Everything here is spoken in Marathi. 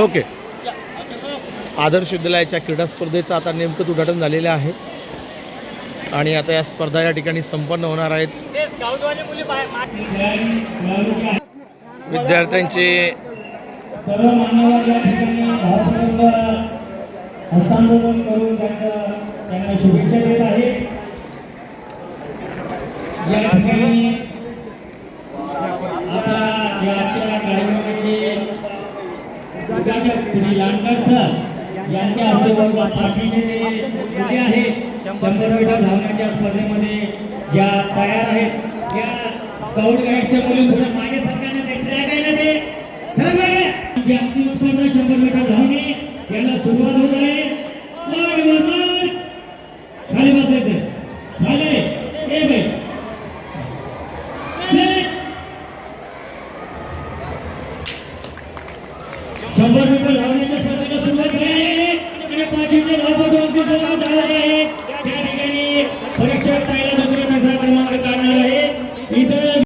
ओके. आदर्श विद्यालयाच्या क्रीडा स्पर्धेचं आता नेमकंच उद्घाटन झालेलं आहे आणि आता या स्पर्धा या ठिकाणी संपन्न होणार आहेत. विद्यार्थ्यांचे सर्व मान्यवर या ठिकाणी हस्तांदोलन करून त्यांना शुभेच्छा देत आहे. या ठिकाणी आता याच्या कार्यक्रमाचे उद्घाटक श्री लांडकर सर यांच्या हस्ते पाठीचे जे आहे 100 मीटर धावण्याच्या स्पर्धेमध्ये ज्या तयार आहेत या स्काउट गाईडच्या मुली थोडं मागे सरकारने ते ट्रॅक आहे ना ते सर्व जी अंतिम स्पर्धा 100 मीटर धावणे याला सुरुवात होत आहे. खाली बसायचं खाली ए बाई 100 मीटर धावण्याच्या स्पर्धेला सुरुवात आहे आणि 5 मिनिटे धावपटू अगदी